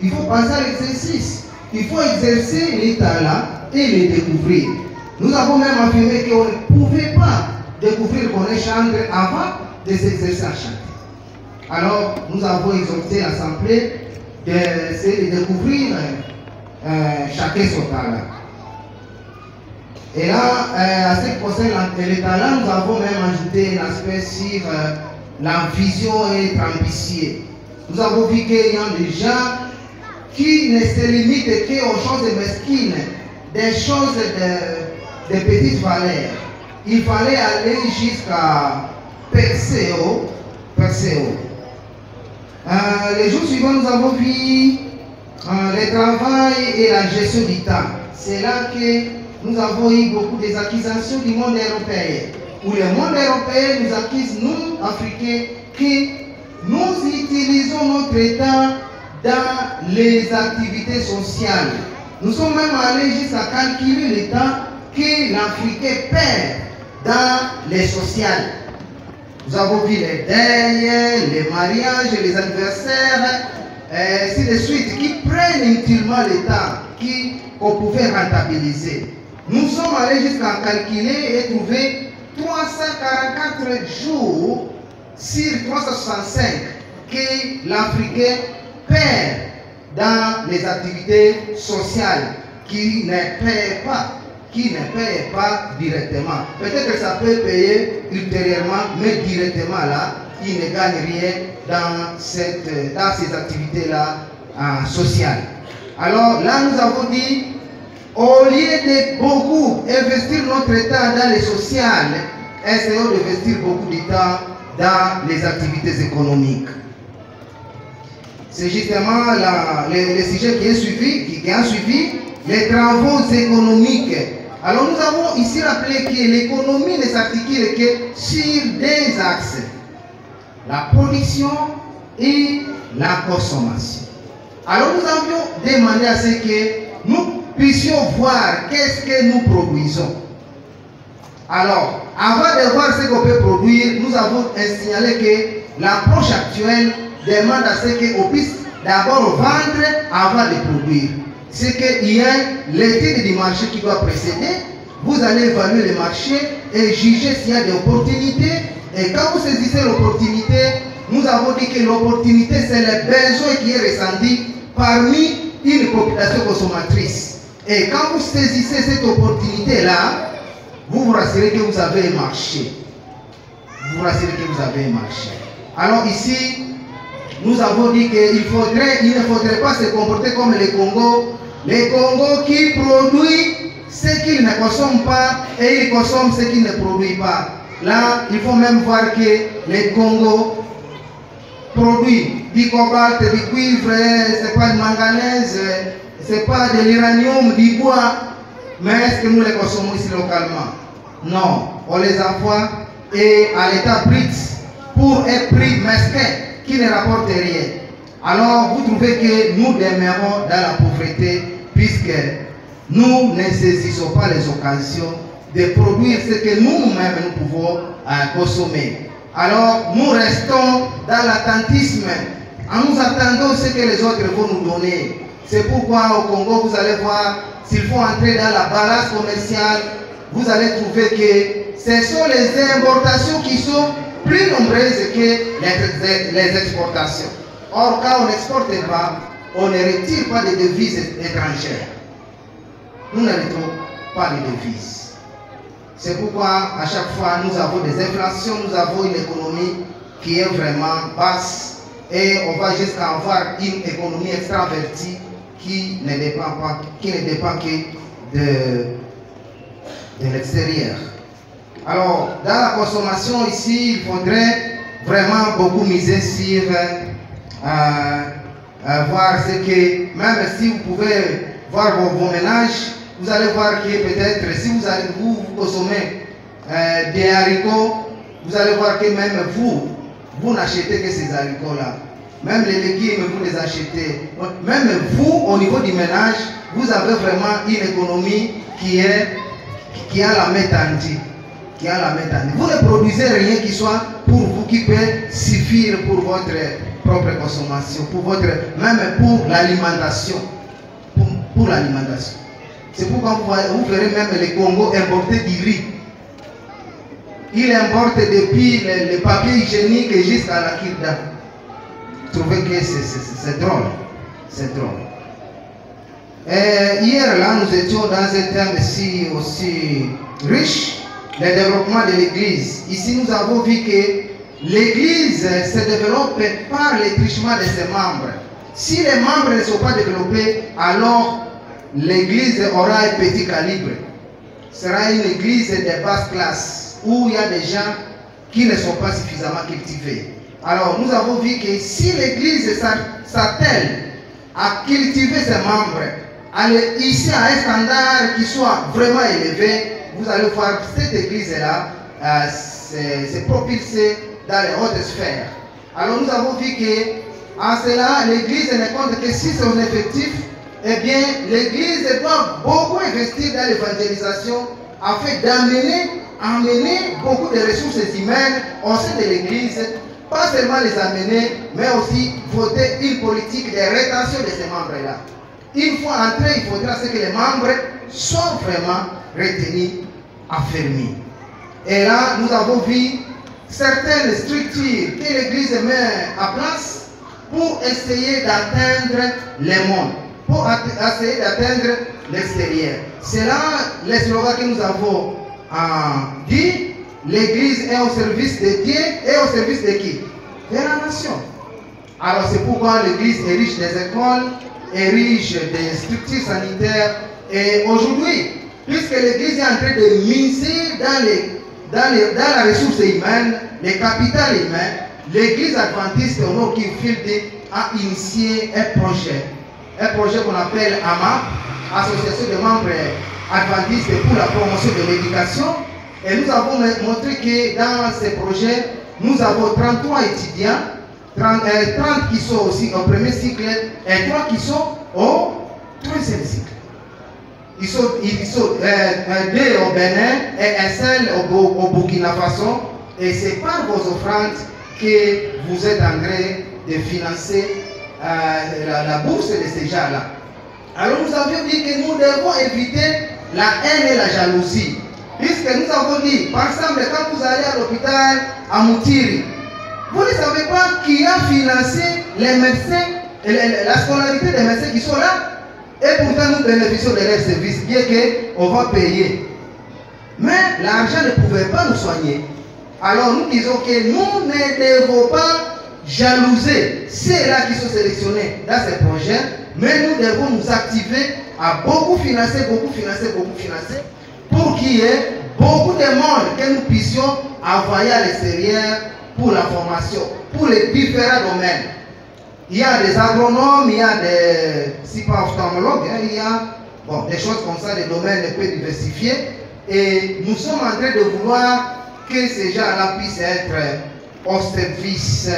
Il faut passer à l'exercice. Il faut exercer les talents et les découvrir. Nous avons même affirmé qu'on ne pouvait pas découvrir qu'on est chanteur avant de s'exercer à chanter. Alors, nous avons exhorté l'Assemblée de découvrir chacun son talent. Et là, à ce qui concerne les talents, nous avons même ajouté un aspect sur la vision et être ambitieux. Nous avons vu qu'il y a des gens qui ne se limitent qu'aux choses mesquines, des choses de petites valeurs. Il fallait aller jusqu'à percer haut. Les jours suivants, nous avons vu le travail et la gestion du temps. C'est là que nous avons eu beaucoup des accusations du monde européen. Où le monde européen nous accuse, nous, Africains, que nous utilisons notre temps dans les activités sociales. Nous sommes même allés jusqu'à calculer le temps que l'Africain perd dans les sociales. Nous avons vu les deuils, les mariages, les anniversaires, ainsi de suite, qui prennent inutilement le temps qu'on pouvait rentabiliser. Nous sommes allés jusqu'à calculer et trouver 344 jours sur 365 que l'Africain perd dans les activités sociales qui ne paient pas directement. Peut-être que ça peut payer ultérieurement, mais directement là, il ne gagne rien dans ces activités-là sociales. Alors là, nous avons dit, au lieu de beaucoup investir notre temps dans les sociales, essayons d'investir beaucoup de temps dans les activités économiques. C'est justement le sujet qui a suivi les travaux économiques. Alors nous avons ici rappelé que l'économie ne s'articule que sur deux axes, la production et la consommation. Alors nous avions demandé à ce que nous puissions voir qu'est-ce que nous produisons. Alors, avant de voir ce qu'on peut produire, nous avons signalé que l'approche actuelle demande à ce qu'on puisse d'abord vendre avant de produire. C'est qu'il y a l'étude du marché qui doit précéder. Vous allez évaluer le marché et juger s'il y a des opportunités. Et quand vous saisissez l'opportunité, nous avons dit que l'opportunité, c'est le besoin qui est ressenti parmi une population consommatrice. Et quand vous saisissez cette opportunité-là, vous vous rassurez que vous avez un marché. Vous vous rassurez que vous avez un marché. Alors ici, nous avons dit qu'il ne faudrait pas se comporter comme les Congo. Les Congo qui produit ce qu'ils ne consomment pas et ils consomment ce qu'ils ne produisent pas. Là, il faut même voir que les Congo produisent du cobalt, du cuivre, c'est pas de manganèse, c'est pas de l'uranium, du bois. Mais est-ce que nous les consommons ici localement? Non. On les envoie et à l'état brut pour un prix mesquin qui ne rapporte rien. Alors vous trouvez que nous demeurons dans la pauvreté puisque nous ne saisissons pas les occasions de produire ce que nous-mêmes nous pouvons consommer. Alors nous restons dans l'attentisme en nous attendant ce que les autres vont nous donner. C'est pourquoi au Congo, vous allez voir, s'il faut entrer dans la balance commerciale, vous allez trouver que ce sont les importations qui sont plus nombreuses que les exportations. Or, quand on n'exporte pas, on ne retire pas de devises étrangères. Nous ne retirons pas de devises. C'est pourquoi, à chaque fois, nous avons des inflations, nous avons une économie qui est vraiment basse et on va jusqu'à avoir une économie extravertie qui ne dépend que de l'extérieur. Alors, dans la consommation ici, il faudrait vraiment beaucoup miser sur voir ce que, même si vous pouvez voir vos ménages, vous allez voir que peut-être si vous consommez des haricots, vous allez voir que même vous n'achetez que ces haricots-là. Même les légumes, vous les achetez. Même vous, au niveau du ménage, vous avez vraiment une économie qui a la main tendue. Vous ne produisez rien qui soit pour vous, qui peut suffire pour propre consommation, pour votre, même pour l'alimentation. Pour l'alimentation. C'est pourquoi vous verrez même les Congos importer du riz. Ils importent depuis les papiers hygiéniques jusqu'à la kirda. Vous trouvez que c'est drôle. C'est drôle. Et hier, là, nous étions dans un thème aussi riche, le développement de l'Église. Ici, nous avons vu que l'Église se développe par le truchement de ses membres. Si les membres ne sont pas développés, alors l'Église aura un petit calibre. Ce sera une Église de basse classe, où il y a des gens qui ne sont pas suffisamment cultivés. Alors, nous avons vu que si l'Église s'attelle à cultiver ses membres, aller ici à un standard qui soit vraiment élevé, vous allez voir cette Église-là se propulser dans les hautes sphères. Alors, nous avons vu que en cela, l'Église ne compte que si son effectif, eh bien, l'Église doit beaucoup investir dans l'évangélisation afin d'amener beaucoup de ressources humaines au sein de l'Église, pas seulement les amener, mais aussi voter une politique de rétention de ces membres-là. Une fois entrés, il faudra que les membres soient vraiment retenus, affermis. Et là, nous avons vu certaines structures que l'Église met en place pour essayer d'atteindre les mondes, pour essayer d'atteindre l'extérieur. C'est là le slogan que nous avons dit. L'Église est au service de Dieu et au service de qui? De la nation. Alors c'est pourquoi l'Église est riche des écoles, est riche des structures sanitaires. Et aujourd'hui, puisque l'Église est en train de miser dans la ressource humaine, le capital humain, l'Église adventiste au nom qui a initié un projet qu'on appelle AMAP, Association de membres adventistes pour la promotion de l'éducation. Et nous avons montré que dans ces projets, nous avons 33 étudiants, 30 qui sont aussi au premier cycle et 3 qui sont au troisième cycle. Ils sont 2 au Bénin et un seul au Burkina Faso. Et c'est par vos offrandes que vous êtes en train de financer la bourse de ces gens-là. Alors nous avions dit que nous devons éviter la haine et la jalousie. Puisque nous avons dit, par exemple, quand vous allez à l'hôpital à Moutiri, vous ne savez pas qui a financé les médecins, la scolarité des médecins qui sont là. Et pourtant nous bénéficions de leurs services, bien qu'on va payer. Mais l'argent ne pouvait pas nous soigner. Alors nous disons que nous ne devons pas jalouser ceux-là qui sont sélectionnés dans ces projets, mais nous devons nous activer à beaucoup financer, pour qu'il y ait beaucoup de monde que nous puissions envoyer à l'extérieur pour la formation, pour les différents domaines. Il y a des agronomes, il y a des, si pas ophtalmologues, il y a des choses comme ça, des domaines un peu diversifiés. Et nous sommes en train de vouloir que ces gens-là puissent être au service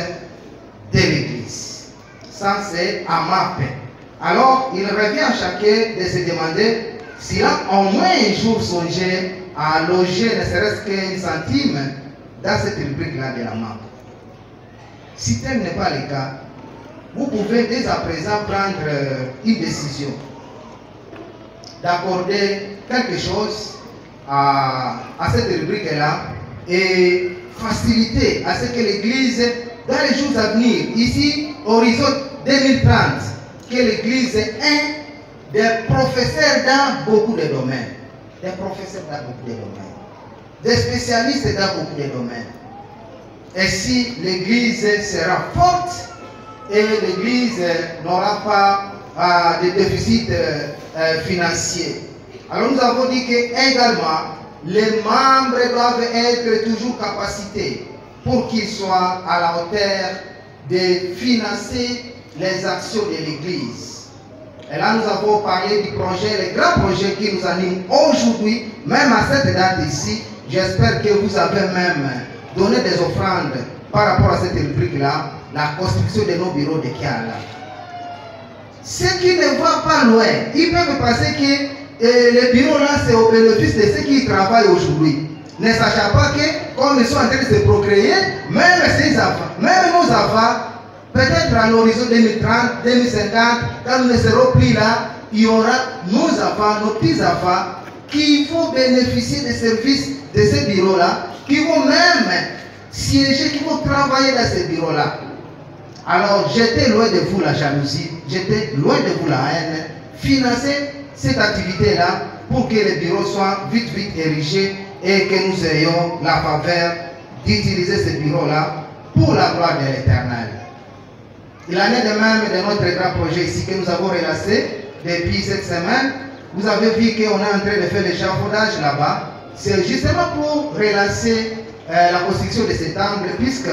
de l'Église. Ça, c'est AMAP. Alors, il revient à chacun de se demander s'il a au moins un jour songé à loger ne serait-ce qu'un centime dans cette rubrique-là de la MAP. Si tel n'est pas le cas, vous pouvez dès à présent prendre une décision d'accorder quelque chose à cette rubrique-là et faciliter à ce que l'Église, dans les jours à venir, ici, horizon 2030, que l'Église ait des professeurs dans beaucoup de domaines. Des professeurs dans beaucoup de domaines. Des spécialistes dans beaucoup de domaines. Et si l'Église sera forte et l'Église n'aura pas de déficit financier. Alors nous avons dit que également les membres doivent être toujours capacités pour qu'ils soient à la hauteur de financer les actions de l'Église. Et là, nous avons parlé du projet, les grands projets qui nous animent aujourd'hui, même à cette date ici. J'espère que vous avez même donné des offrandes par rapport à cette rubrique-là, la construction de nos bureaux de Kiala. Ceux qui ne voient pas loin, ils peuvent penser que les bureaux-là, c'est au bénéfice de ceux qui travaillent aujourd'hui. Ne sachant pas que, comme ils sont en train de se procréer, même ces enfants, même nos enfants, peut-être à l'horizon 2030, 2050, quand nous ne serons plus là, il y aura nos enfants, nos petits-enfants qui vont bénéficier des services de ces bureaux-là, qui vont même siéger, qui vont travailler dans ces bureaux-là. Alors, j'étais loin de vous la jalousie, j'étais loin de vous la haine. Financez cette activité-là pour que les bureaux soient vite érigés et que nous ayons la faveur d'utiliser ces bureaux-là pour la gloire de l'Éternel. Il en est de même de notre grand projet ici que nous avons relancé depuis cette semaine. Vous avez vu qu'on est en train de faire l'échafaudage là-bas. C'est justement pour relancer la construction de cet angle, puisque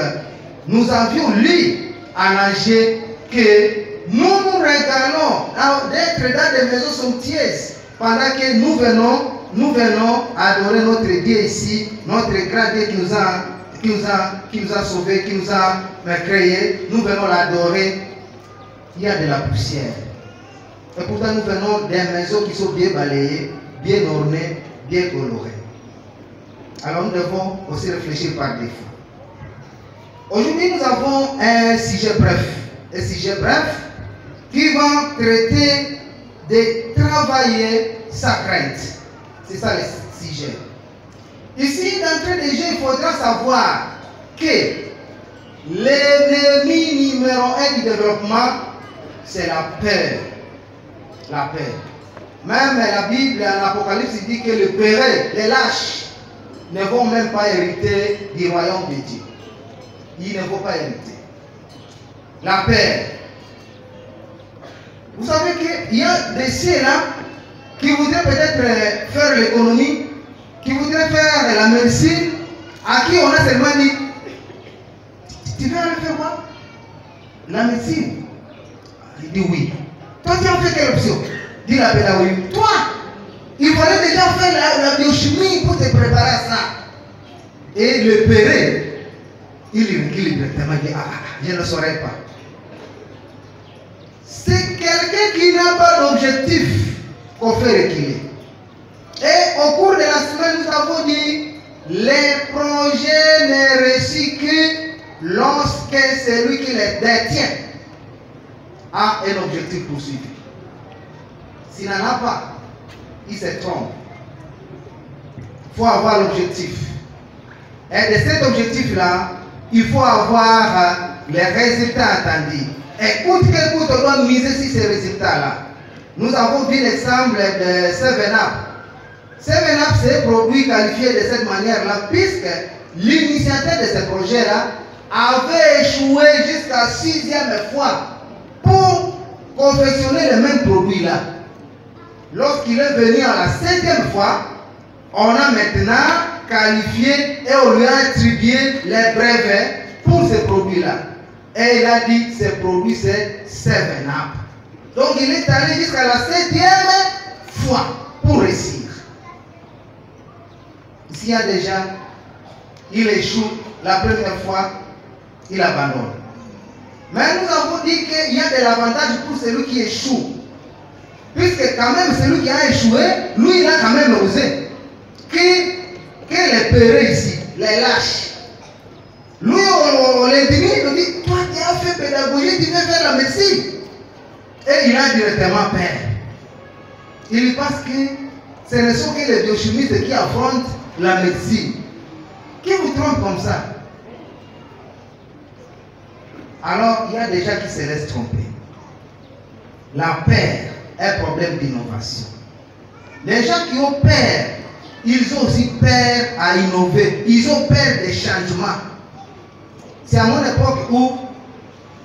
nous avions lu en Angers que nous nous régalons d'être dans des maisons somptueuses pendant que nous venons adorer notre Dieu ici, notre grand Dieu qui nous a sauvés, qui nous a créés. Nous venons l'adorer. Il y a de la poussière. Et pourtant, nous venons des maisons qui sont bien balayées, bien ornées, bien colorées. Alors, nous devons aussi réfléchir par défaut. Aujourd'hui, nous avons un sujet bref. Un sujet bref qui va traiter de travailler sa crainte. C'est ça le sujet. Ici, d'entrée de jeu, il faudra savoir que l'ennemi numéro 1 du développement, c'est la peur. La peur. Même la Bible, en Apocalypse, dit que le péret, les lâches, ne vont même pas hériter du royaume de Dieu. Ils ne vont pas hériter. La peur. Vous savez qu'il y a des cieux-là qui voudraient peut-être faire l'économie, qui voudraient faire la médecine, à qui on a seulement dit, tu veux aller faire quoi? La médecine. Il dit oui. Toi, tu as fait quelle option? Dit la pédagogie. Toi, il fallait déjà faire la biochimie pour te préparer à ça. Et le péré, il recule directement, il dit, je ne saurais pas. C'est quelqu'un qui n'a pas d'objectif qu'on fait reculer. Et au cours de la semaine, nous avons dit, les projets ne réussissent que lorsque celui qui les détient a un objectif poursuivi. S'il n'en a pas, il se trompe. Il faut avoir l'objectif. Et de cet objectif-là, il faut avoir les résultats attendus. Et coûte que coûte, on doit miser sur ces résultats-là. Nous avons vu l'exemple de 7-Up. 7-Up, c'est un produit qualifié de cette manière-là, puisque l'initiateur de ce projet-là avait échoué jusqu'à 6e fois pour confectionner le même produit-là. Lorsqu'il est venu à la 7e fois, on a maintenant qualifié et on lui a attribué les brevets pour ce produit-là. Et il a dit que ce produit c'est 7-Up. Donc il est allé jusqu'à la 7e fois pour réussir. S'il y a déjà, il échoue la première fois, il abandonne. Mais nous avons dit qu'il y a de l'avantage pour celui qui échoue. Puisque quand même celui qui a échoué, lui il a quand même osé. Que les pérés ici, les lâches, lui on l'intimide, il nous dit, toi qui as fait pédagogie, tu veux faire la médecine. Et il a directement peur. Il pense que ce ne sont que les biochimistes qui affrontent la médecine. Qui vous trompe comme ça? Alors, il y a des gens qui se laissent tromper. La peur est un problème d'innovation. Les gens qui ont peur, ils ont aussi peur à innover. Ils ont peur des changements. C'est à mon époque où,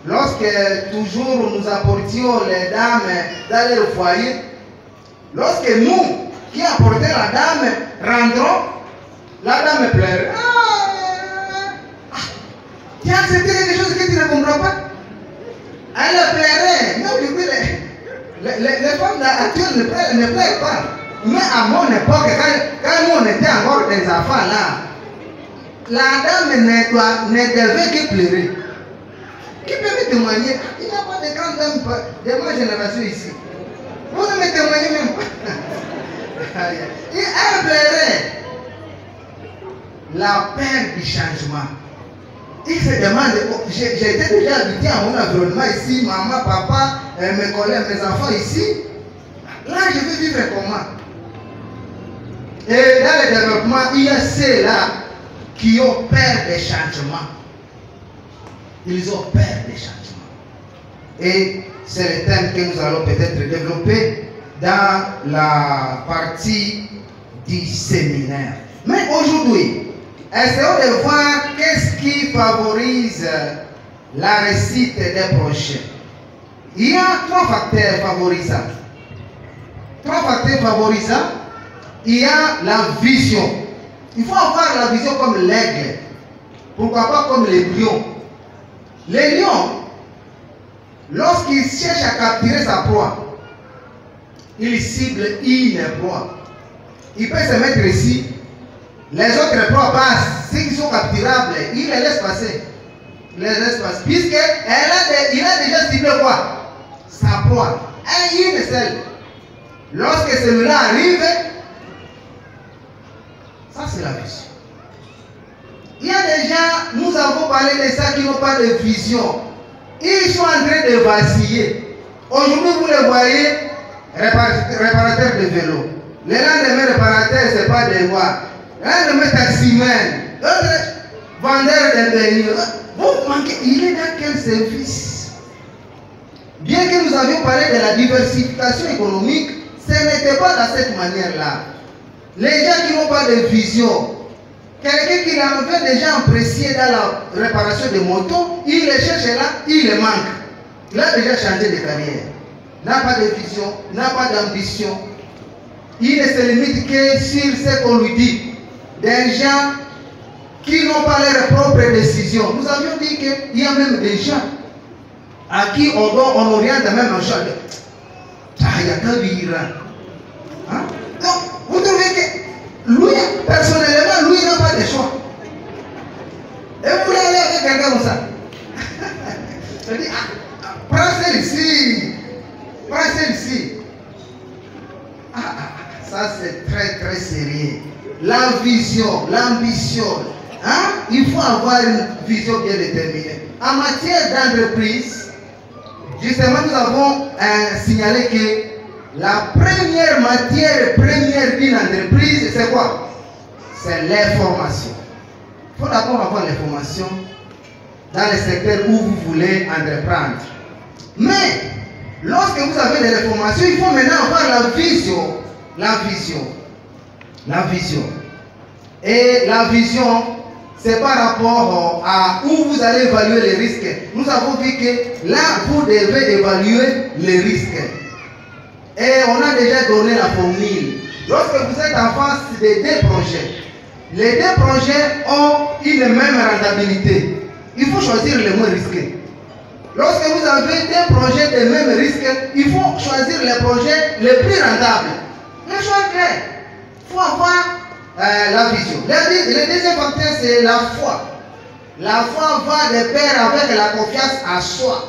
lorsque toujours nous apportions les dames dans leur foyer, lorsque nous, qui apportons la dame, rentrons, la dame pleure. Tu as accepté des choses que tu ne comprends pas. Elle pleurait. Non, du coup, les femmes actuelles ne pleurent pas. Mais à mon époque, quand nous on était encore des enfants là, la dame ne devait que pleurer. Qui peut me témoigner? Il n'y a pas de grande dame de ma génération ici. Vous ne me témoignez même pas. Elle pleurait. La peur du changement. Il se se demande, j'étais déjà habitué à mon environnement ici, maman, papa, mes collègues, mes enfants ici. Là, je vais vivre comment? Et dans le développement, il y a ceux-là qui ont peur des changements. Ils ont peur des changements. Et c'est le thème que nous allons peut-être développer dans la partie du séminaire. Mais aujourd'hui, essayons de voir qu'est-ce qui favorise la réussite des projets. Il y a 3 facteurs favorisants. 3 facteurs favorisants. Il y a la vision. Il faut avoir la vision comme l'aigle. Pourquoi pas comme les lions? Les lions, lorsqu'ils cherchent à capturer sa proie, ils ciblent une proie. Il peut se mettre ici. Les autres proies passent. Ceux qui sont capturables, il les laisse passer. Il les laisse passer. Puisqu'il a déjà ciblé quoi? Sa proie. Et une seule. Lorsque celui-là arrive, ça c'est la vision. Il y a des gens, nous avons parlé de ça, qui n'ont pas de vision. Ils sont en train de vaciller. Aujourd'hui, vous les voyez, réparateurs de vélo. Les lendemains réparateurs, ce n'est pas des voies. Les lendemains taximens, vendeurs de beignets. Vous manquez, il est dans quel service? Bien que nous avions parlé de la diversification économique, ce n'était pas de cette manière-là. Les gens qui n'ont pas de vision, quelqu'un qui l'avait déjà apprécié dans la réparation des motos, il les cherche là, il les manque. Il a déjà changé de carrière. N'a pas de vision, n'a pas d'ambition. Il ne se limite que sur ce qu'on lui dit. Des gens qui n'ont pas leurs propres décisions. Nous avions dit qu'il y a même des gens à qui on oriente même en charge. Hein? Donc, vous trouvez que lui, personnellement, lui n'a pas de choix. Et vous voulez aller avec quelqu'un comme ça? Je dis, prends celle-ci. Prends celle-ci. Ça c'est très très sérieux. La vision, l'ambition. Hein? Il faut avoir une vision bien déterminée. En matière d'entreprise, justement, nous avons signalé que la première matière première d'une entreprise, c'est quoi? C'est l'information. Il faut d'abord avoir l'information dans le secteur où vous voulez entreprendre. Mais, lorsque vous avez de l'information, il faut maintenant avoir la vision. La vision. La vision. Et la vision, c'est par rapport à où vous allez évaluer les risques. Nous avons vu que là, vous devez évaluer les risques. Et on a déjà donné la formule. Lorsque vous êtes en face des 2 projets, les 2 projets ont une même rentabilité. Il faut choisir le moins risqué. Lorsque vous avez 2 projets de même risque, il faut choisir les projets les plus rentables. Le choix est clair. Il faut avoir la vision. Le deuxième facteur, c'est la foi. La foi va de pair avec la confiance en soi.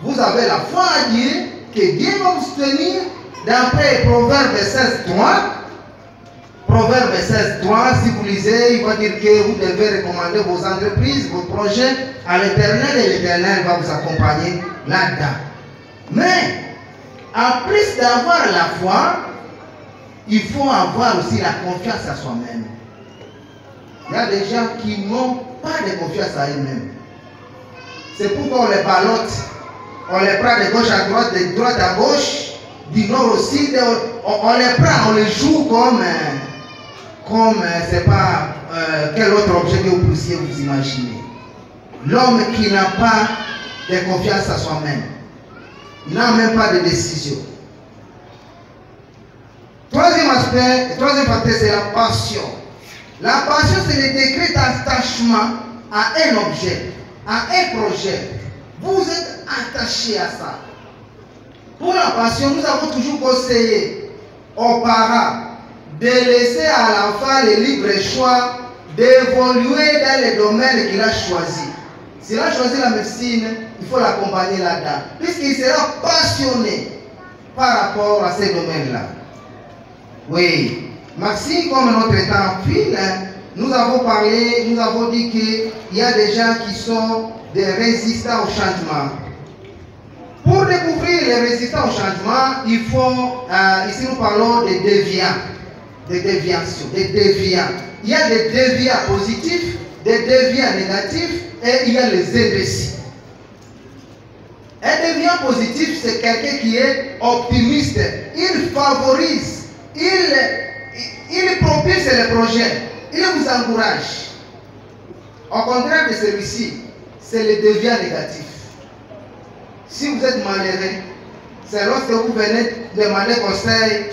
Vous avez la foi à Dieu, que Dieu va vous soutenir. D'après Proverbe 16.3, Proverbe 16.3, si vous lisez, il va dire que vous devez recommander vos entreprises, vos projets à l'Éternel, et l'Éternel va vous accompagner là-dedans. Mais, en plus d'avoir la foi, il faut avoir aussi la confiance à soi-même. Il y a des gens qui n'ont pas de confiance à eux-mêmes. C'est pourquoi on les ballotte, on les prend de gauche à droite, de droite à gauche, du nord au sud, on les prend, on les joue comme c'est pas quel autre objet que vous puissiez vous imaginer. L'homme qui n'a pas de confiance à soi-même, il n'a même pas de décision. Troisième aspect, troisième facteur, c'est la passion. La passion, c'est le degré d'attachement à un objet, à un projet. Vous êtes attaché à ça. Pour la passion, nous avons toujours conseillé aux parents de laisser à l'enfant le libre choix d'évoluer dans les domaines qu'il a choisi. S'il a choisi la médecine, il faut l'accompagner là-dedans, puisqu'il sera passionné par rapport à ces domaines-là. Oui, Maxime, comme notre temps file, nous avons parlé, nous avons dit qu'il y a des gens qui sont des résistants au changement. Pour découvrir les résistants au changement, il faut, ici nous parlons des déviants, des déviations, des déviants. Il y a des déviants positifs, des déviants négatifs et il y a les indécis. Un déviant positif, c'est quelqu'un qui est optimiste. Il favorise, il propulse les projets, il vous encourage. Au contraire de celui-ci, c'est le déviant négatif. Si vous êtes malheureux, c'est lorsque vous venez demander conseil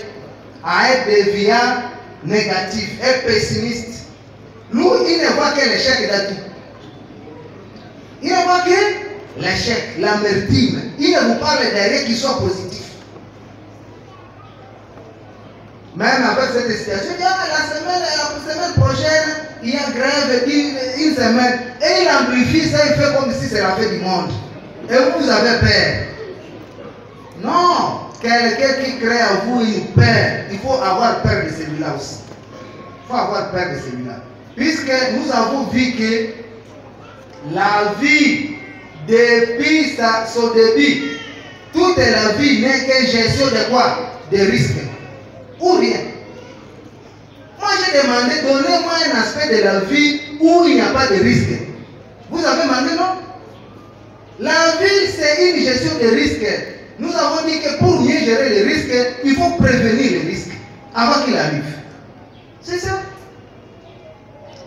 à un déviant négatif, un pessimiste. Lui, il ne voit que l'échec de tout. Il ne voit que l'échec, l'amertume. Il ne vous parle de rien qui soit positif. Même avec cette situation, il y a la semaine prochaine, il y a grève une semaine. Et il amplifie ça, il fait comme si c'est la fin du monde. Et vous avez peur. Non, quelqu'un qui crée à vous une peur, il faut avoir peur de celui-là aussi. Il faut avoir peur de celui-là. Puisque nous avons vu que la vie, depuis son début, toute la vie n'est qu'une gestion de quoi? De risques. Ou rien. Moi j'ai demandé, donnez-moi un aspect de la vie où il n'y a pas de risque. Vous avez demandé non? La vie c'est une gestion de risques. Nous avons dit que pour mieux gérer les risques, il faut prévenir les risques avant qu'ils arrivent. C'est ça.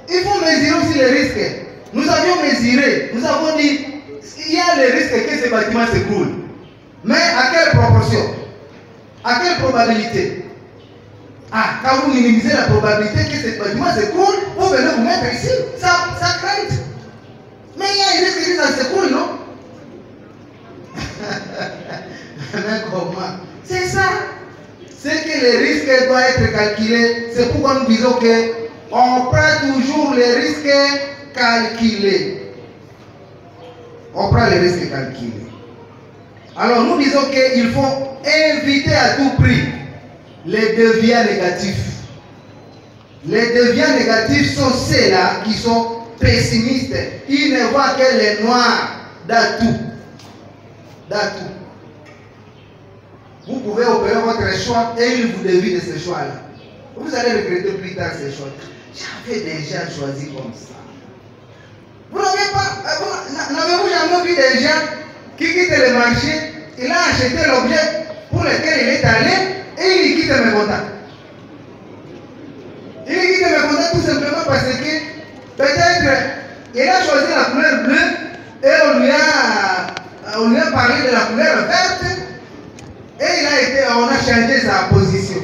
Il faut mesurer aussi les risques. Nous avions mesuré, nous avons dit, il y a les risques que ce bâtiment s'écroule. Mais à quelle proportion? À quelle probabilité? Ah, quand vous minimisez la probabilité que ce bâtiment s'écroule, vous venez vous mettre ici, ça craint. Mais il y a un risque que ça s'écroule, non? Mais comment? C'est ça. C'est que les risques doivent être calculés. C'est pourquoi nous disons qu'on prend toujours les risques calculés. On prend les risques calculés. Alors nous disons qu'il faut éviter à tout prix les déviants négatifs. Les déviants négatifs sont ceux-là qui sont pessimistes. Ils ne voient que les noirs dans tout. Dans tout. Vous pouvez opérer votre choix et il vous dévie de ce choix-là. Vous allez regretter plus tard ces choix. J'avais déjà choisi comme ça. Vous n'avez pas, n'avez-vous jamais vu des gens qui quittent le marché, il a acheté l'objet pour lequel il est allé et il quitte mes contacts. Il quitte mes contacts tout simplement parce que peut-être il a choisi la couleur bleue et on lui a parlé de la couleur verte et on a changé sa position.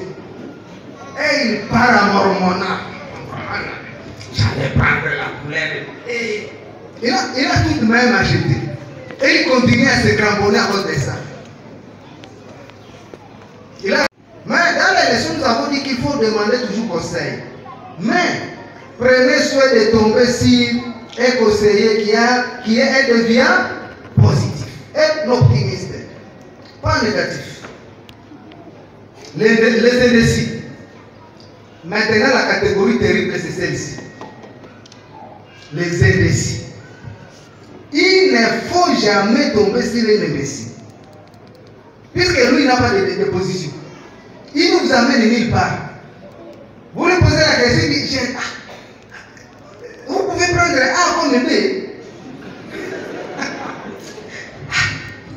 Et il part à mormonnant. J'allais prendre la couleur. Et il a tout de même acheté. Et il continue à se cramponner à cause de ça. Mais dans les leçons, nous avons dit qu'il faut demander toujours conseil. Mais prenez soin de tomber sur un conseiller qui est un déviant positif, un optimiste, pas négatif. Les indécis. Maintenant, la catégorie terrible, c'est celle-ci. Les indécis. Il ne faut jamais tomber sur un indécis. Puisque lui n'a pas de position. Il nous amène nulle part. Vous lui posez la question, il dit, vous pouvez prendre A comme B.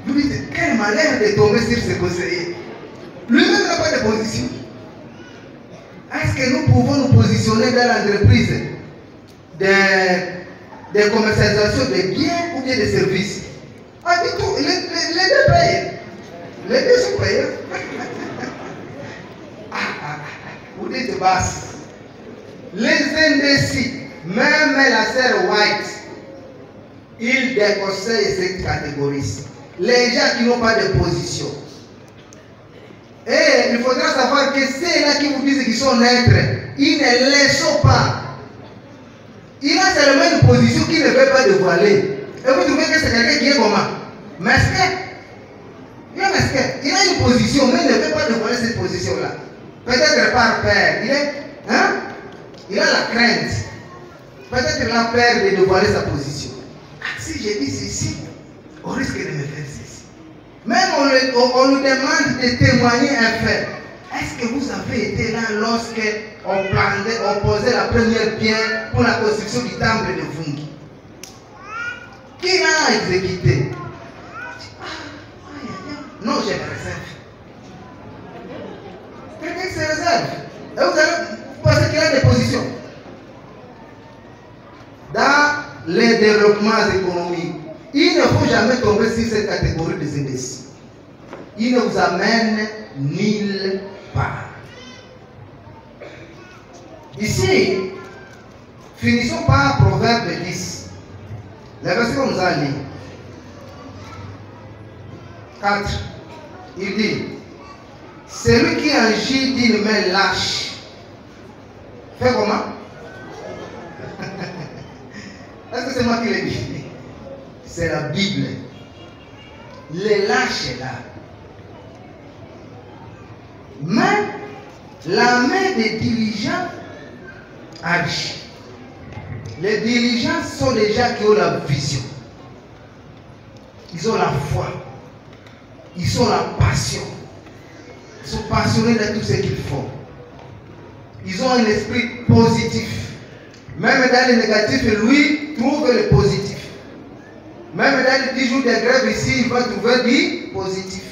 Vous dites, quel malheur de tomber sur ce conseiller. Lui-même n'a pas de position. Est-ce que nous pouvons nous positionner dans l'entreprise de commercialisation de biens ou bien de services? Ah, du tout, les deux payent. Les deux sont payés. Vous dites basse. Les indécis, même la sœur White, il déconseille cette catégorie. Les gens qui n'ont pas de position. Et il faudra savoir que ceux-là qui vous disent qu'ils sont neutres, ils ne les sont pas. Il a seulement une position qu'il ne veut pas dévoiler. Et vous trouvez que c'est quelqu'un qui est comment? Masqué. Il est masqué. Il a une position, mais il ne veut pas dévoiler cette position-là. Peut-être par peur. Il a la crainte. peut-être la peur de dévoiler sa position. Si je dis ceci, on risque de me faire ceci. Même on nous demande de témoigner un fait. Est-ce que vous avez été là lorsque on posait la première pierre pour la construction du temple de Vungi? Qui l'a exécuté? Non, je me réserve. Quelqu'un se réserve. Et vous allez penser qu'il y a des positions. Dans les développements économiques, il ne faut jamais tomber sur cette catégorie des imbéciles. Il ne vous amène nulle part. Ici, finissons par Proverbe 10. Le verset qu'on nous a lu. 4. Il dit, celui qui agit d'une main lâche, fait comment? Est-ce que c'est moi qui l'ai dit? C'est la Bible. Les lâches est là. Mais la main des dirigeants agit. Les dirigeants sont des gens qui ont la vision. Ils ont la foi. Ils ont la passion. Ils sont passionnés de tout ce qu'ils font. Ils ont un esprit positif. Même dans le négatif, lui trouve le positif. Même dans les 10 jours de grève ici, il va trouver du positif.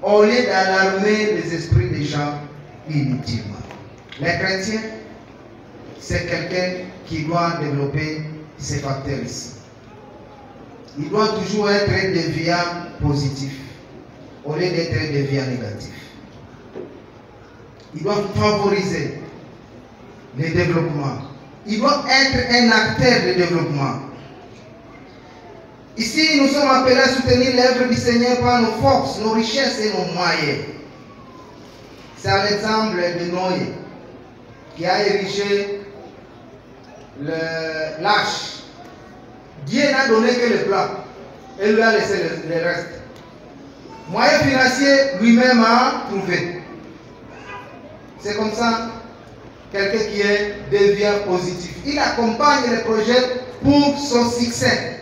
Au lieu d'alarmer les esprits des gens inutilement. Les chrétiens, c'est quelqu'un qui doit développer ces facteurs ici. Il doit toujours être un déviant positif au lieu d'être un déviant négatif. Il doit favoriser le développement. Il doit être un acteur de développement. Ici, nous sommes appelés à soutenir l'œuvre du Seigneur par nos forces, nos richesses et nos moyens. C'est à l'exemple de Noé qui a érigé l'arche. Dieu n'a donné que le plan et lui a laissé le reste. Moyen financier, lui-même a trouvé. C'est comme ça, quelqu'un qui est déviant positif. Il accompagne les projets pour son succès.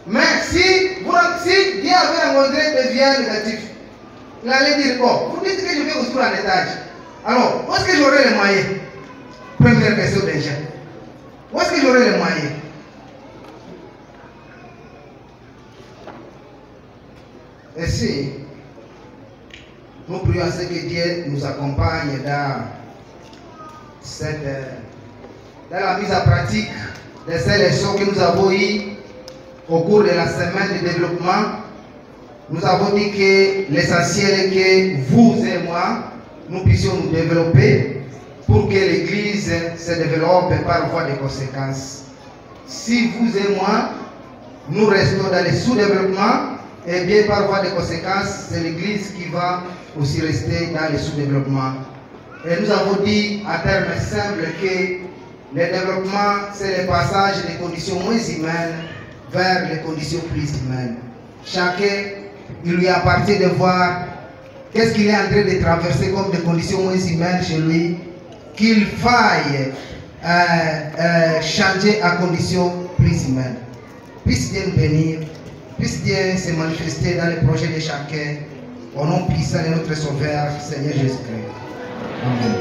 Mais si Dieu avait rencontré des déviants négatifs, il allait dire, oh, vous dites que je vais construire un étage. Alors, où est-ce que j'aurai les moyens? Première question déjà. Où est-ce que j'aurai les moyens? Et si nous prions à ce que Dieu nous accompagne dans la mise en pratique de ces leçons que nous avons eues au cours de la semaine de développement, nous avons dit que l'essentiel est que vous et moi, nous puissions nous développer pour que l'Église se développe par voie de conséquences. Si vous et moi, nous restons dans le sous-développement, et bien par voie de conséquences, c'est l'Église qui va aussi rester dans le sous-développement. Et nous avons dit à terme simple que le développement, c'est le passage des conditions moins humaines vers les conditions plus humaines. Chacun, il lui appartient de voir qu'est-ce qu'il est en train de traverser comme des conditions moins humaines chez lui, qu'il faille changer à conditions plus humaines. Puisse Dieu nous bénir, puisse Dieu se manifester dans les projets de chacun, au nom puissant de notre Sauveur, Seigneur Jésus-Christ. Amen.